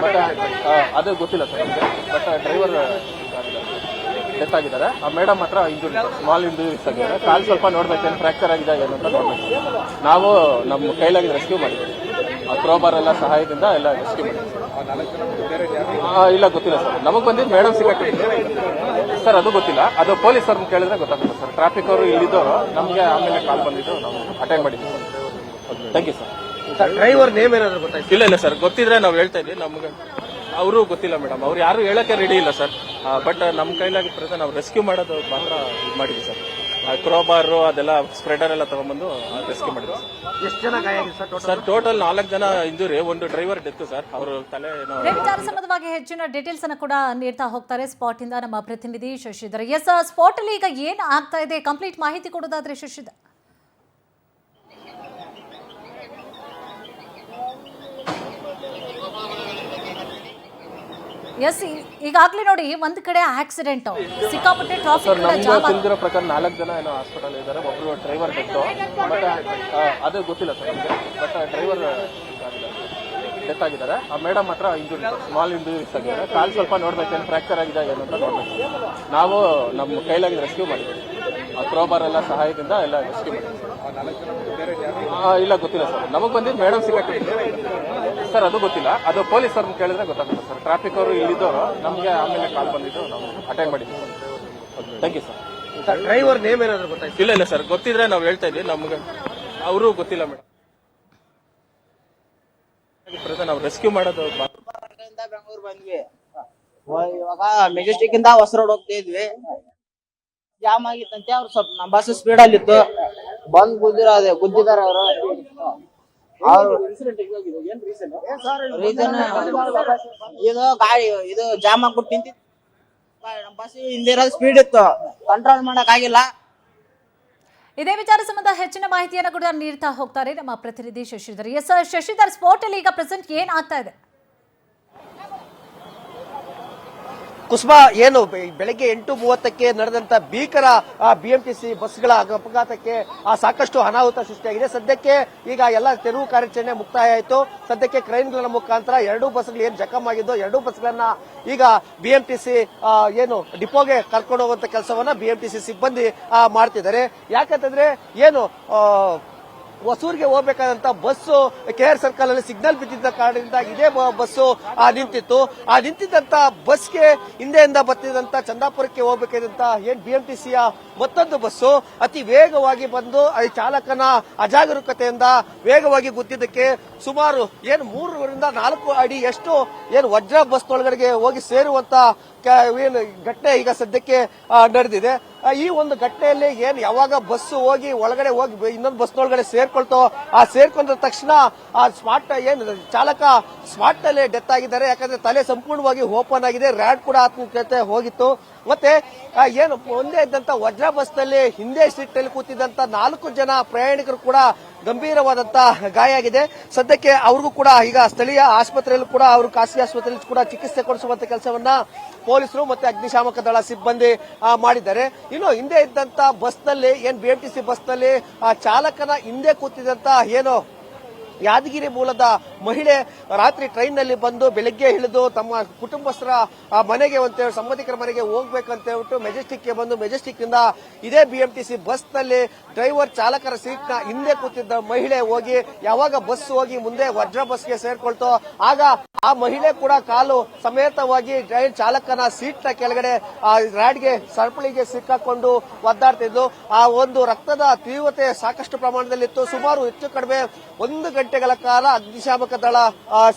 Speaker 5: ಬಟ್ ಅದು ಗೊತ್ತಿಲ್ಲ ಸರ್ ನಮಗೆ. ಬಟ್ ಡ್ರೈವರ್ ಡೆತ್ ಆಗಿದ್ದಾರೆ. ಆ ಮೇಡಮ್ ಹತ್ರ ಇಂಜುರಿ, ಸ್ಮಾಲ್ ಇಂಜುರೀಸ್ ಆಗಿದ್ದಾರೆ. ಕಾಲು ಸ್ವಲ್ಪ ನೋಡ್ಬೇಕೇನು ಫ್ರಾಕ್ಚರ್ ಆಗಿದೆ ಏನು ಅಂತ ನೋಡ್ಬೇಕು. ನಾವು ನಮ್ಮ ಕೈಲಾಗಿ ರೆಸ್ಕ್ಯೂ ಮಾಡಿದ್ದೀವಿ. ಕ್ರೋಬಾರ್ ಎಲ್ಲ ಸಹಾಯದಿಂದ ಎಲ್ಲ ರೆಸ್ಕ್ಯೂ ಮಾಡಿದ್ದೀವಿ. ಇಲ್ಲ ಗೊತ್ತಿಲ್ಲ ಸರ್, ನಮಗೆ ಬಂದಿದ್ದು ಮೇಡಮ್ ಸಿಕ್ಕಾಕಿದ್ದೀವಿ ಸರ್, ಅದು ಗೊತ್ತಿಲ್ಲ. ಅದು ಪೊಲೀಸರನ್ನ ಕೇಳಿದ್ರೆ ಗೊತ್ತಾಗುತ್ತೆ ಸರ್. ಟ್ರಾಫಿಕ್ ಅವರು ಇಲ್ಲಿದ್ದವರು ನಮಗೆ ಆಮೇಲೆ ಕಾಲ್ ಬಂದಿದ್ದು ನಾವು ಅಟೆಂಡ್ ಮಾಡಿದ್ದೀವಿ sir. Thank you sir.
Speaker 3: Driver name ಏನಾದ್ರು ಗೊತ್ತಾಯ್ತು?
Speaker 5: ಇಲ್ಲ ಸರ್, ಗೊತ್ತಿದ್ರೆ ನಾವು ಹೇಳ್ತಾ ಇದ್ವಿ. ನಮ್ಗೆ ಅವರು ಗೊತ್ತಿಲ್ಲ ಮೇಡಮ್, ಅವ್ರು ಯಾರು ಹೇಳಕ್ಕೆ ರೆಡಿ ಇಲ್ಲ ಸರ್. ಬಟ್ ನಮ್ಮ ಕೈಲಾಗಿ ನಾವು ರೆಸ್ಕ್ಯೂ ಮಾಡೋದು ಮಾತ್ರ ಇದು ಮಾಡಿದ್ವಿ ಸರ್. ಕ್ರೋಬಾರು ಅದೆಲ್ಲ ಸ್ಪ್ರೆಡರ್ ಎಲ್ಲ ತಗೊಂಡ್ಬಂದು ರೆಸ್ಕ್ಯೂ ಮಾಡಿದ್ವಿ ಸರ್.
Speaker 3: ಎಷ್ಟು ಜನ ಗಾಯ ಆಗಿದೆ
Speaker 5: ಸರ್? ಟೋಟಲ್ 4 ಜನ ಇಂಜುರಿ, ಒಂದು ಡ್ರೈವರ್ ಡೆತ್ ಸರ್. ಅವರು ತಲೆ
Speaker 1: ವಿಚಾರ ಸಂಬಂಧವಾಗಿ ಹೆಚ್ಚಿನ ಡೀಟೇಲ್ಸ್ ಅನ್ನು ಕೂಡ ನೀಡ್ತಾ ಹೋಗ್ತಾರೆ ಸ್ಪಾಟ್ ಇಂದ ನಮ್ಮ ಪ್ರತಿನಿಧಿ ಶಶಿಧರ್. ಎಸ್, ಸ್ಪಾಟ್ ಅಲ್ಲಿ ಈಗ ಏನ್ ಆಗ್ತಾ ಇದೆ, ಕಂಪ್ಲೀಟ್ ಮಾಹಿತಿ ಕೊಡೋದಾದ್ರೆ ಶಶಿಧರ್. ಎಸ್, ಈಗಾಗಲೇ ನೋಡಿ ಒಂದ್ ಕಡೆ ಆಕ್ಸಿಡೆಂಟ್, ಸಿಕ್ಕಾಪಟ್ಟೆ ಟ್ರಾಫಿಕ್
Speaker 5: ತಿಳಿದಿರೋ ಪ್ರಕಾರ 4 ಜನ ಏನೋ ಹಾಸ್ಪಿಟಲ್ ಇದ್ದಾರೆ. ಒಬ್ರು ಡ್ರೈವರ್ ಡೆತ್ತು, ಬಟ್ ಅದು ಗೊತ್ತಿಲ್ಲ ಸರ್ ನಮಗೆ. ಬಟ್ ಡ್ರೈವರ್ ಡೆತ್ ಆಗಿದ್ದಾರೆ. ಆ ಮೇಡಮ್ ಹತ್ರ ಇಂಜುರಿ, ಸ್ಮಾಲ್ ಇಂಜುರೀಸ್ ಆಗಿದ್ದಾರೆ. ಕಾಲು ಸ್ವಲ್ಪ ನೋಡ್ಬೇಕೇನು ಫ್ರಾಕ್ಚರ್ ಆಗಿದೆ ಏನು ಅಂತ ನೋಡ್ಬೇಕು. ನಾವು ನಮ್ಮ ಕೈಲಾಗಿ ರೆಸ್ಕ್ಯೂ ಮಾಡಿದ್ದೀವಿ. ಕ್ರೋಬಾರ್ ಎಲ್ಲ ಸಹಾಯದಿಂದ ಎಲ್ಲ ರೆಸ್ಕ್ಯೂ ಮಾಡಿದ್ದೀವಿ. ಇಲ್ಲ ಗೊತ್ತಿಲ್ಲ ಸರ್, ನಮಗೆ ಬಂದಿದ್ದು ಮೇಡಮ್ ಸಿಕ್ಕಾಕಿದ್ದೀವಿ ಸರ್, ಅದು ಗೊತ್ತಿಲ್ಲ. ಅದು ಪೊಲೀಸರನ್ನ ಕೇಳಿದ್ರೆ ಗೊತ್ತಾಗುತ್ತೆ ಸರ್. ಟ್ರಾಫಿಕ್ ಅವರು ಇಲ್ಲಿದ್ದವರು ನಮಗೆ ಆಮೇಲೆ ಕಾಲ್ ಬಂದಿದ್ದು ನಾವು ಅಟೆಂಡ್ ಮಾಡಿದ್ದೀವಿ sir. Thank you sir.
Speaker 3: Driver name ಏನಾದ್ರು ಗೊತ್ತಾಯ್ತು?
Speaker 5: ಇಲ್ಲ ಸರ್, ಗೊತ್ತಿದ್ರೆ ನಾವು ಹೇಳ್ತಾ ಇದ್ವಿ. ನಮ್ಗೆ ಅವರು ಗೊತ್ತಿಲ್ಲ ಮೇಡಮ್. ನಾವು ರೆಸ್ಕ್ಯೂ ಮಾಡೋದು
Speaker 6: ಬೆಂಗಳೂರು ಬಂದ್ವಿ. ಇವಾಗ ಮೆಜೆಸ್ಟಿಕ್ ಇಂದ ಹೊಸ ರೋಡ್ ಹೋಗ್ತಾ ಇದ್ವಿ. ಜಾಮ್ ಆಗಿತ್ತಂತೆ. ಅವ್ರು ಸ್ವಲ್ಪ ನಮ್ಮ ಬಸ್ ಸ್ಪೀಡ್ ಅಲ್ಲಿ ಇತ್ತು, ಬಂದ್ ಗುದ್ದಿದ್ದಾರೆ ಅವರು. ರೀಸನ್ ಇದು ಗಾಡಿ ಇದು ಜಾಮ್ ಆಗ್ಬಿಟ್ಟು ನಿಂತಿತ್ತು. ನಮ್ಮ ಬಸ್ ಹಿಂದೆ ಸ್ಪೀಡ್ ಇತ್ತು, ಕಂಟ್ರೋಲ್ ಮಾಡಕ್ ಆಗಿಲ್ಲ.
Speaker 1: ಇದೇ ವಿಚಾರ ಸಂಬಂಧ ಹೆಚ್ಚಿನ ಮಾಹಿತಿಯನ್ನು ಕೂಡ ನೀಡ್ತಾ ಹೋಗ್ತಾರೆ ನಮ್ಮ ಪ್ರತಿನಿಧಿ ಶಶಿಧರ್. ಎಸ್ ಶಶಿಧರ್, ಸ್ಪಾಟ್ ಅಲ್ಲಿ ಈಗ ಪ್ರೆಸೆಂಟ್ ಏನ್ ಆಗ್ತಾ ಇದೆ?
Speaker 3: ಕುಸುಮ, ಏನು ಬೆಳಗ್ಗೆ 8:30ಕ್ಕೆ ನಡೆದಂತ ಭೀಕರ ಬಿಎಂಟಿಸಿ ಬಸ್ಗಳ ಅಪಘಾತಕ್ಕೆ ಸಾಕಷ್ಟು ಅನಾಹುತ ಸೃಷ್ಟಿಯಾಗಿದೆ. ಸದ್ಯಕ್ಕೆ ಈಗ ಎಲ್ಲ ತೆರವು ಕಾರ್ಯಾಚರಣೆ ಮುಕ್ತಾಯ ಆಯಿತು. ಸದ್ಯಕ್ಕೆ ಕ್ರೈನ್ಗಳ ಮುಖಾಂತರ 2 ಬಸ್ಗಳು ಏನು ಜಖಮ್ ಆಗಿದ್ದು 2 ಬಸ್ಗಳನ್ನ ಈಗ ಬಿಎಂಟಿಸಿ ಏನು ಡಿಪೋಗೆ ಕರ್ಕೊಂಡು ಹೋಗುವಂತ ಕೆಲಸವನ್ನ ಬಿಎಂಟಿಸಿ ಸಿಬ್ಬಂದಿ ಮಾಡ್ತಿದ್ದಾರೆ. ಯಾಕಂತಂದ್ರೆ ಏನು ಹೊಸೂರಿಗೆ ಹೋಗಬೇಕಾದಂತ ಬಸ್ಸು KR ಸರ್ಕಲ್ ಅಲ್ಲಿ ಸಿಗ್ನಲ್ ಬಿದ್ದಿದ್ದ ಕಾರಣದಿಂದ ಇದೇ ಬಸ್ಸು ನಿಂತಿತ್ತು. ನಿಂತಿದ್ದಂತ ಬಸ್ಗೆ ಹಿಂದೆಯಿಂದ ಬರ್ತಿದ್ದಂತ ಚಂದಾಪುರಕ್ಕೆ ಹೋಗಬೇಕಾದಂತ ಏನ್ ಬಿಎಂಟಿಸಿಯ ಮತ್ತೊಂದು ಬಸ್ಸು ಅತಿ ವೇಗವಾಗಿ ಬಂದು ಈ ಚಾಲಕನ ಅಜಾಗರೂಕತೆಯಿಂದ ವೇಗವಾಗಿ ಗುದ್ದಿದ್ದಕ್ಕೆ ಸುಮಾರು 3ರಿಂದ 4 ಅಡಿ ಎಷ್ಟು ವಜ್ರ ಬಸ್ ಒಳಗಡೆಗೆ ಹೋಗಿ ಸೇರುವಂತ ಘಟನೆ ಈಗ ಸದ್ಯಕ್ಕೆ ನಡೆದಿದೆ. ಈ ಒಂದು ಘಟನೆಯಲ್ಲಿ ಯಾವಾಗ ಬಸ್ ಹೋಗಿ ಒಳಗಡೆ ಹೋಗಿ ಇನ್ನೊಂದು ಬಸ್ನೊಳಗಡೆ ಸೇರ್ಕೊಳ್ತೋ ಆ ಸೇರ್ಕೊಂಡ ತಕ್ಷಣ ಆ ಚಾಲಕ ಸ್ಪಾಟ್ ನಲ್ಲಿ ಡೆತ್ ಆಗಿದ್ದಾರೆ. ಯಾಕಂದ್ರೆ ತಲೆ ಸಂಪೂರ್ಣವಾಗಿ ಓಪನ್ ಆಗಿದೆ, ರ್ಯಾಡ್ ಕೂಡ ಆತ್ಮಹತ್ಯೆ ಹೋಗಿತ್ತು. ಮತ್ತೆ ಒಂದೇ ಇದ್ದಂತ ವಜ್ರ ಬಸ್ ನಲ್ಲಿ ಹಿಂದೆ ಸೀಟ್ ನಲ್ಲಿ ಕೂತಿದ್ದಂತ 4 ಜನ ಪ್ರಯಾಣಿಕರು ಕೂಡ ಗಂಭೀರವಾದಂತ ಗಾಯ ಆಗಿದೆ. ಸದ್ಯಕ್ಕೆ ಅವ್ರಿಗೂ ಕೂಡ ಈಗ ಸ್ಥಳೀಯ ಆಸ್ಪತ್ರೆಯಲ್ಲೂ ಕೂಡ ಅವರು ಖಾಸಗಿ ಆಸ್ಪತ್ರೆಯಲ್ಲಿ ಕೂಡ ಚಿಕಿತ್ಸೆ ಕೊಡಿಸುವಂತ ಕೆಲಸವನ್ನ ಪೊಲೀಸರು ಮತ್ತೆ ಅಗ್ನಿಶಾಮಕ ದಳ ಸಿಬ್ಬಂದಿ ಮಾಡಿದ್ದಾರೆ. ಇನ್ನು ಹಿಂದೆ ಇದ್ದಂತ ಬಸ್ ನಲ್ಲಿ BMTC ಬಸ್ ನಲ್ಲಿ ಆ ಚಾಲಕನ ಹಿಂದೆ ಕೂತಿದ್ದಂತ ಯಾದಗಿರಿ ಮೂಲದ ಮಹಿಳೆ ರಾತ್ರಿ ಟ್ರೈನ್ ನಲ್ಲಿ ಬಂದು ಬೆಳಗ್ಗೆ ಇಳಿದು ತಮ್ಮ ಕುಟುಂಬಸ್ಥರ ಮನೆಗೆ ಸಂಬಂಧಿಕರ ಮನೆಗೆ ಹೋಗ್ಬೇಕಂತ ಹೇಳ್ಬಿಟ್ಟು ಮೆಜೆಸ್ಟಿಕ್ ಗೆ ಬಂದು ಮೆಜೆಸ್ಟಿಕ್ ಇಂದ ಇದೇ BMTC ಬಸ್ ನಲ್ಲಿ ಡ್ರೈವರ್ ಚಾಲಕರ ಸೀಟ್ ನ ಹಿಂದೆ ಕೂತಿದ್ದ ಮಹಿಳೆ ಹೋಗಿ ಯಾವಾಗ ಬಸ್ ಹೋಗಿ ಮುಂದೆ ವಜ್ರ ಬಸ್ಗೆ ಸೇರ್ಕೊಳ್ತೋ ಆಗ ಆ ಮಹಿಳೆ ಕೂಡ ಕಾಲು ಸಮೇತವಾಗಿ ಟ್ರೈನ್ ಚಾಲಕನ ಸೀಟ್ ನ ಕೆಳಗಡೆ ರ್ಯಾಡ್ಗೆ ಸರಪಳಿಗೆ ಸಿಕ್ಕಾಕೊಂಡು ಒದ್ದಾಡ್ತಿದ್ದು ಆ ಒಂದು ರಕ್ತದ ತೀವ್ರತೆ ಸಾಕಷ್ಟು ಪ್ರಮಾಣದಲ್ಲಿತ್ತು. ಸುಮಾರು ಹೆಚ್ಚು ಕಡಿಮೆ 1 ಗಂಟೆಗಳ ಕಾಲ ಅಗ್ನಿಶಾಮಕ ದಳ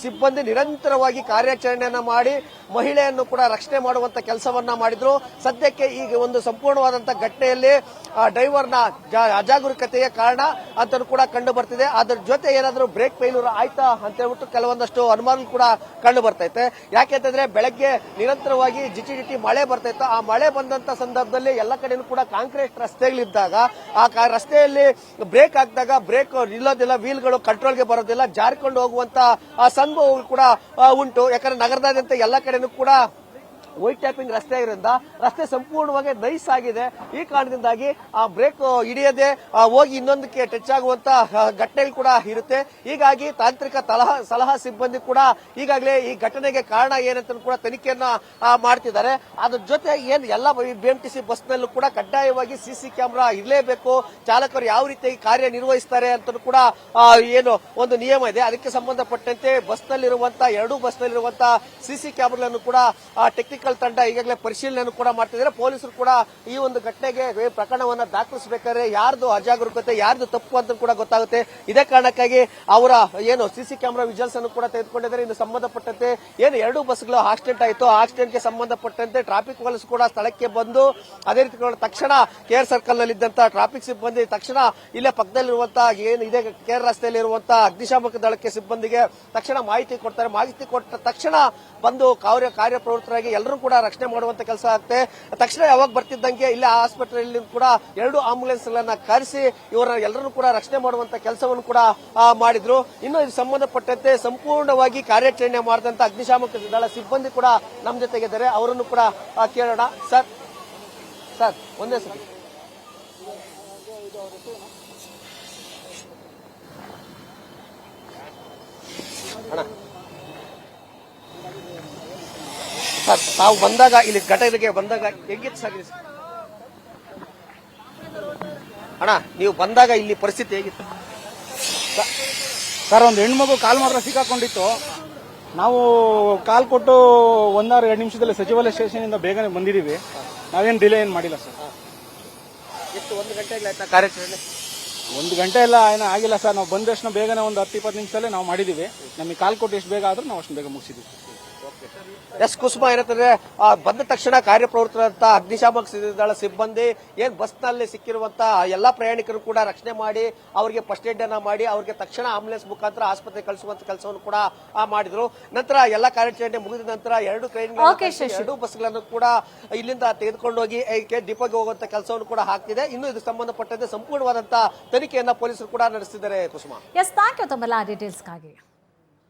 Speaker 3: ಸಿಬ್ಬಂದಿ ನಿರಂತರವಾಗಿ ಕಾರ್ಯಾಚರಣೆಯನ್ನ ಮಾಡಿ ಮಹಿಳೆಯನ್ನು ಕೂಡ ರಕ್ಷಣೆ ಮಾಡುವಂತ ಕೆಲಸವನ್ನ ಮಾಡಿದ್ರು. ಸದ್ಯಕ್ಕೆ ಈಗ ಒಂದು ಸಂಪೂರ್ಣವಾದಂತಹ ಘಟನೆಯಲ್ಲಿ ಡ್ರೈವರ್ನ ಅಜಾಗರೂಕತೆಯ ಕಾರಣ ಅಂತ ಕೂಡ ಕಂಡು ಬರ್ತಿದೆ. ಅದರ ಜೊತೆ ಏನಾದರೂ ಬ್ರೇಕ್ ಫೇಲ್ಯೂರ್ ಆಯ್ತಾ ಅಂತ ಹೇಳ್ಬಿಟ್ಟು ಕೆಲವೊಂದಷ್ಟು ಅನುಮಾನ ಕೂಡ ಕಂಡು ಬರ್ತೈತೆ. ಯಾಕೆಂತಂದ್ರೆ ಬೆಳಗ್ಗೆ ನಿರಂತರವಾಗಿ ಜಿಟಿ ಮಳೆ ಬರ್ತೈತೆ. ಆ ಮಳೆ ಬಂದಂತ ಸಂದರ್ಭದಲ್ಲಿ ಎಲ್ಲ ಕಡೆನೂ ಕೂಡ ಕಾಂಕ್ರೀಟ್ ರಸ್ತೆಗಳಿದ್ದಾಗ ಆ ರಸ್ತೆಯಲ್ಲಿ ಬ್ರೇಕ್ ಹಾಕಿದಾಗ ಬ್ರೇಕ್ ನಿಲ್ಲೋದಿಲ್ಲ, ವೀಲ್ಗಳು ಕಂಟ್ರೋಲ್ಗೆ ಬರೋದಿಲ್ಲ, ಜಾರಿಕೊಂಡು ಹೋಗುವಂತ ಸಂಭವಗಳು ಕೂಡ ಉಂಟು. ಯಾಕಂದ್ರೆ ನಗರದಾದ್ಯಂತ ಎಲ್ಲ ಕಡೆನೂ ಕೂಡ ವೈಟ್ ಟ್ಯಾಪಿಂಗ್ ರಸ್ತೆ ಇರೋದ್ರಿಂದ ರಸ್ತೆ ಸಂಪೂರ್ಣವಾಗಿ ನೈಸ್ ಆಗಿದೆ. ಈ ಕಾರಣದಿಂದಾಗಿ ಆ ಬ್ರೇಕ್ ಹಿಡಿಯದೆ ಹೋಗಿ ಇನ್ನೊಂದಕ್ಕೆ ಟಚ್ ಆಗುವಂತ ಘಟನೆಗಳು ಕೂಡ ಇರುತ್ತೆ. ಹೀಗಾಗಿ ತಾಂತ್ರಿಕ ಸಲಹಾ ಸಿಬ್ಬಂದಿ ಕೂಡ ಈಗಾಗಲೇ ಈ ಘಟನೆಗೆ ಕಾರಣ ಏನಂತ ಕೂಡ ತನಿಖೆಯನ್ನ ಮಾಡ್ತಿದ್ದಾರೆ. ಅದ್ರ ಜೊತೆ ಎಲ್ಲ BMTC ಬಸ್ ನಲ್ಲೂ ಕೂಡ ಕಡ್ಡಾಯವಾಗಿ ಸಿಸಿ ಕ್ಯಾಮೆರಾ ಇರಲೇಬೇಕು, ಚಾಲಕರು ಯಾವ ರೀತಿಯಾಗಿ ಕಾರ್ಯನಿರ್ವಹಿಸ್ತಾರೆ ಅಂತ ಕೂಡ ಒಂದು ನಿಯಮ ಇದೆ. ಅದಕ್ಕೆ ಸಂಬಂಧಪಟ್ಟಂತೆ ಬಸ್ ನಲ್ಲಿರುವಂತಹ 2 ಬಸ್ ನಲ್ಲಿರುವಂತಹ ಸಿಸಿ ಕ್ಯಾಮೆರಾಗಳನ್ನು ಕೂಡ ಟೆಕ್ನಿಕಲ್ ತಂಡ ಈಗಾಗಲೇ ಪರಿಶೀಲನೆ ಕೂಡ ಮಾಡ್ತಿದ್ದಾರೆ. ಪೊಲೀಸರು ಕೂಡ ಈ ಒಂದು ಘಟನೆಗೆ ಪ್ರಕರಣವನ್ನ ದಾಖಲಿಸಬೇಕಾದ್ರೆ ಯಾರ್ದು ಅಜಾಗರೂಕತೆ ಯಾರ್ದು ತಪ್ಪು ಅಂತ ಕೂಡ ಗೊತ್ತಾಗುತ್ತೆ. ಇದೇ ಕಾರಣಕ್ಕಾಗಿ ಅವರ ಸಿಸಿ ಕ್ಯಾಮೆರಾ ವಿಜುವಲ್ಸ್ ಅನ್ನು ಕೂಡ ತೆಗೆದುಕೊಂಡಿದ್ದಾರೆ. ಇನ್ನು ಸಂಬಂಧಪಟ್ಟಂತೆ 2 ಬಸ್ಗಳು ಆಕ್ಸಿಡೆಂಟ್ ಆಯಿತು, ಆಕ್ಸಿಡೆಂಟ್ಗೆ ಸಂಬಂಧಪಟ್ಟಂತೆ ಟ್ರಾಫಿಕ್ ಪೊಲೀಸ್ ಕೂಡ ಸ್ಥಳಕ್ಕೆ ಬಂದು ಅದೇ ರೀತಿ ತಕ್ಷಣ ಕೇರ್ ಸರ್ಕಲ್ ನಲ್ಲಿ ಇದ್ದಂತಹ ಟ್ರಾಫಿಕ್ ಸಿಬ್ಬಂದಿ ತಕ್ಷಣ ಇಲ್ಲೇ ಪಕ್ಕದಲ್ಲಿರುವಂತಹ ಇದೆ ಕೇರ್ ರಸ್ತೆಯಲ್ಲಿರುವಂತಹ ಅಗ್ನಿಶಾಮಕ ದಳಕ್ಕೆ ಸಿಬ್ಬಂದಿಗೆ ತಕ್ಷಣ ಮಾಹಿತಿ ಕೊಡ್ತಾರೆ. ಮಾಹಿತಿ ಕೊಟ್ಟ ತಕ್ಷಣ ಬಂದು ಕಾರ್ಯಪ್ರವೃತ್ತರಾಗಿ ಎಲ್ಲರೂ ಕೂಡ ರಕ್ಷಣೆ ಮಾಡುವಂತ ಕೆಲಸ ಆಗುತ್ತೆ. ತಕ್ಷಣ ಯಾವಾಗ ಬರ್ತಿದ್ದಂಗೆ ಇಲ್ಲಿ ಆಸ್ಪತ್ರೆಯಲ್ಲಿ ಕೂಡ 2 ಆಂಬುಲೆನ್ಸ್ ಗಳನ್ನ ಕರೆಸಿ ಇವರ ಎಲ್ಲರೂ ಕೂಡ ರಕ್ಷಣೆ ಮಾಡುವಂತ ಕೆಲಸವನ್ನು ಕೂಡ ಮಾಡಿದ್ರು. ಇನ್ನು ಇದು ಸಂಬಂಧಪಟ್ಟಂತೆ ಸಂಪೂರ್ಣವಾಗಿ ಕಾರ್ಯಾಚರಣೆ ಮಾಡಿದಂತ ಅಗ್ನಿಶಾಮಕ ದಳ ಸಿಬ್ಬಂದಿ ಕೂಡ ನಮ್ಮ ಜೊತೆಗಿದ್ದಾರೆ. ಅವರನ್ನು ಕೂಡ ಕೇಳೋಣ. ಸರ್ ಒಂದೇ ಸತಿ ಅಣ್ಣ, ಸರ್ ತಾವು ಬಂದಾಗ ಇಲ್ಲಿ ಘಟನೆಗೆ ಬಂದಾಗ ಹೇಗಿತ್ತು ಸರ್? ಅಣ್ಣ ನೀವು ಬಂದಾಗ ಇಲ್ಲಿ ಪರಿಸ್ಥಿತಿ ಹೇಗಿತ್ತು
Speaker 7: ಸರ್? ಒಂದು ಹೆಣ್ಮಗು ಕಾಲ್ ಮಾತ್ರ ಸಿಕ್ಕಾಕೊಂಡಿತ್ತು. ನಾವು ಕಾಲ್ ಕೊಟ್ಟು 1-2 ನಿಮಿಷದಲ್ಲಿ ಸಚಿವಾಲಯ ಸ್ಟೇಷನ್ ಇಂದ ಬೇಗನೆ ಬಂದಿದ್ದೀವಿ. ನಾವೇನು ಡಿಲೇ ಏನು ಮಾಡಿಲ್ಲ ಸರ್.
Speaker 3: ಎಷ್ಟು 1 ಗಂಟೆಗಳಾಯ್ತಾ ಕಾರ್ಯಾಚರಣೆ?
Speaker 7: 1 ಗಂಟೆ ಎಲ್ಲ ಏನೋ ಆಗಿಲ್ಲ ಸರ್. ನಾವು ಬಂದಷ್ಟು ಬೇಗನೆ ಒಂದು 10-20 ನಿಮಿಷದಲ್ಲೇ ನಾವು ಮಾಡಿದ್ದೀವಿ. ನಮಗೆ ಕಾಲ್ ಕೊಟ್ಟು ಎಷ್ಟು ಬೇಗ ಆದ್ರೂ ನಾವು ಅಷ್ಟು ಬೇಗ ಮುಗಿಸಿದ್ದೀವಿ.
Speaker 3: ಎಸ್ ಕುಸುಮ ಏನಂತಂದ್ರೆ ಬಂದ ತಕ್ಷಣ ಕಾರ್ಯಪ್ರವೃತ್ತರಾದಂತಹ ಅಗ್ನಿಶಾಮಕ ದಳ ಸಿಬ್ಬಂದಿ ಬಸ್ ನಲ್ಲಿ ಸಿಕ್ಕಿರುವಂತಹ ಎಲ್ಲಾ ಪ್ರಯಾಣಿಕರು ಕೂಡ ರಕ್ಷಣೆ ಮಾಡಿ ಅವರಿಗೆ ಫಸ್ಟ್ ಏಡ್ ಅನ್ನ ಮಾಡಿ ಅವರಿಗೆ ತಕ್ಷಣ ಆಂಬುಲೆನ್ಸ್ ಮುಖಾಂತರ ಆಸ್ಪತ್ರೆಗೆ ಕಳಿಸುವಂತ ಕೆಲಸವನ್ನು ಕೂಡ ಮಾಡಿದ್ರು. ನಂತರ ಎಲ್ಲಾ ಕಾರ್ಯಾಚರಣೆ ಮುಗಿದ ನಂತರ 2 ಟ್ರೈನ್ 2 ಬಸ್ಗಳನ್ನು ಕೂಡ ಇಲ್ಲಿಂದ ತೆಗೆದುಕೊಂಡು ಹೋಗಿ ಡಿಪೋಗೆ ಹೋಗುವಂತ ಕೆಲಸವನ್ನು ಕೂಡ ಆಗ್ತಿದೆ. ಇನ್ನು ಇದು ಸಂಬಂಧಪಟ್ಟಂತೆ ಸಂಪೂರ್ಣವಾದಂತಹ ತನಿಖೆಯನ್ನ ಪೊಲೀಸರು ಕೂಡ ನಡೆಸಿದ್ದಾರೆ. ಕುಸುಮ,
Speaker 1: ಎಸ್, ಥ್ಯಾಂಕ್ ಯು ತಮ್ಮೆಲ್ಲ ಡೀಟೇಲ್ಸ್ಗಾಗಿ.